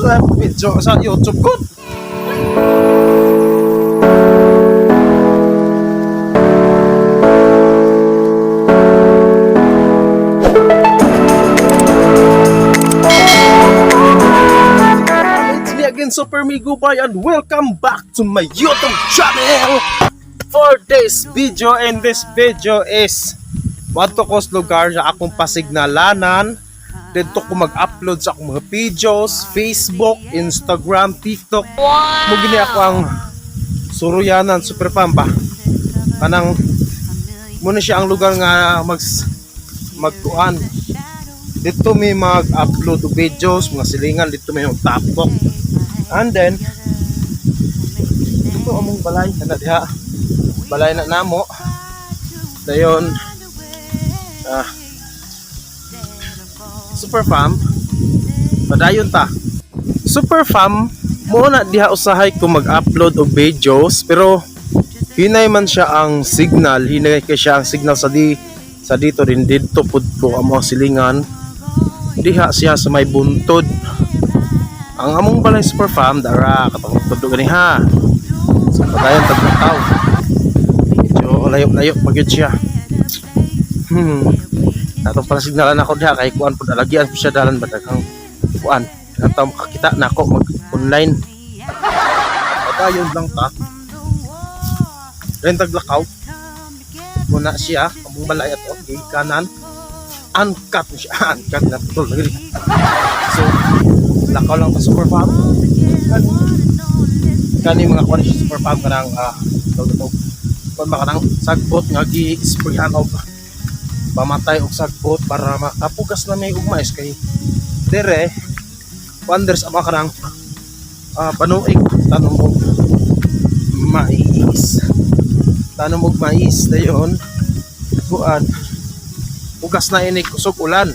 sa video sa YouTube ko. It's me again, Super Migo Boy, and welcome back to my YouTube channel. For this video, and this video is wadto ko sa lugar sa akong pasignalanan. Dito ko mag-upload sa akong mga videos, Facebook, Instagram, TikTok. Wow! Mugini ako ang Suruyanan Super Fan ba? Kanang muna siya ang lugar nga magkuan. Dito may mag-upload og videos, mga silingan, dito may tapok. And then dito among balay na diha. Balay na namo. Dayon Super Fam, padayon ta. Super Fam, muna diha usahay ko mag-upload og videos, pero hinay man siya ang signal, hinay kay siya ang signal sa dito rin dito pud ko amo silingan. Diha siya sa may buntod. Ang among balay Super Fam, dara katong tudlo gani ha. So padayon tagtaw. Medyo layo-layo pagyud siya. Atong pala signalan ako diha kay kuan pud alagian ko siya dalan badaghang kuan. Ataw makakita na ako mag-online. Padayon lang ta. Ren taglakaw. Muna siya among balay ato kay kanan. Uncut siya, uncut na putol lagi. So lakaw lang ta Super Fam. Kani mga kuan si Super Fam kanang tawag kon makanang sagbot nga gi-sprayan og pamatay og sagbot para makapugas na may ugmais kay dire wonders ama kanang panuig tanom og mais dayon kuan ugas na ini kusog ulan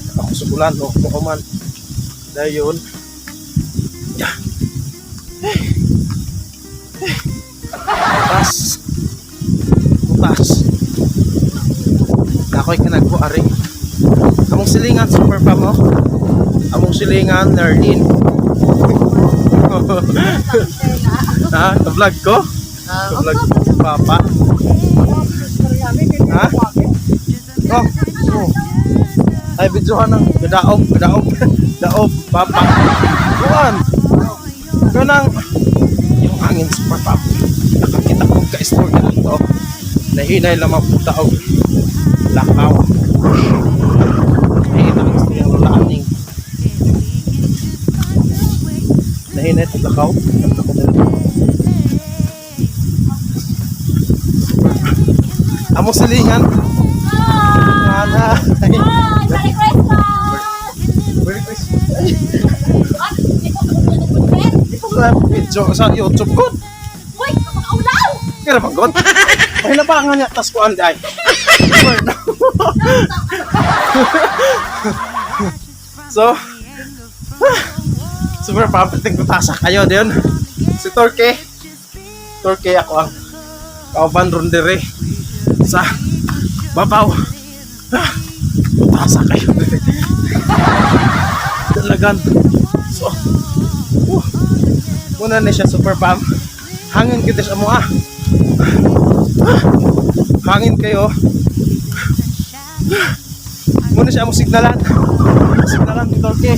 o kuman dayon butas ako'y kanagpo ari among silingan Super Fam mo among silingan Nerlin. Ha? Na-vlog ko? Na-vlog ko si Papa. Ha? Oh. Ay videohan ng daog Papa. Kuan kanang yung hangin Super Fam nakakita ko ka-istorya dito nahinay lamang puta og lakaw. Nahinay ito lakaw. Amo silingan. Merry Christmas. Ito sa video sa YouTube ko. Uy, ulaw! Kira pagod. Pahilabangan niya tas kuan day. So Super Fam, piting kutasak kayo din. Si Torque ako ang kauban ron dire sa babaw. Kutasak kayo dire. Dalagan. So muna na siya Super Fam. Hangin kita sa mga hangin kayo. Muna siya mo signalan ni Torque.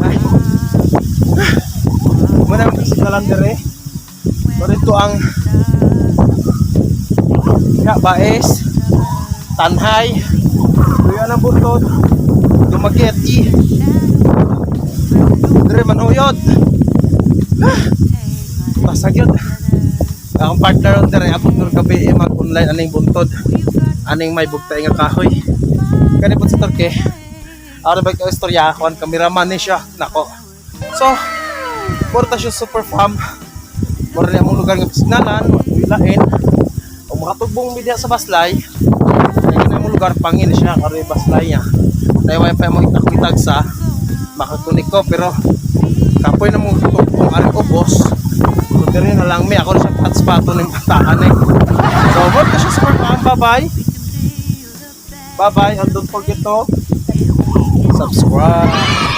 Ay. Muna mo signalan dire. Ito ang baes tanhay kuya ng buntod dumageti dire manuyod pasag yun. Ang partner ron dire abot ng gabi mag-online aning buntod aning may bugtay nga kahoy kani po sa Torque ara ba ka istorya kuan cameraman ni siya nako. So porta siya Super Fam mura niya mong lugar nga signalan wilain o makatugbong media sa baslay ayun na mong lugar pangin siya kari baslay niya na wifi mo itak-itag sa makatunik ko pero kapoy na mong tugbong ari ko boss Diri na lang mi ako sa patspato ng bataan eh. So, what ka siya Super Fan. Bye-bye. Bye-bye. And don't forget to subscribe.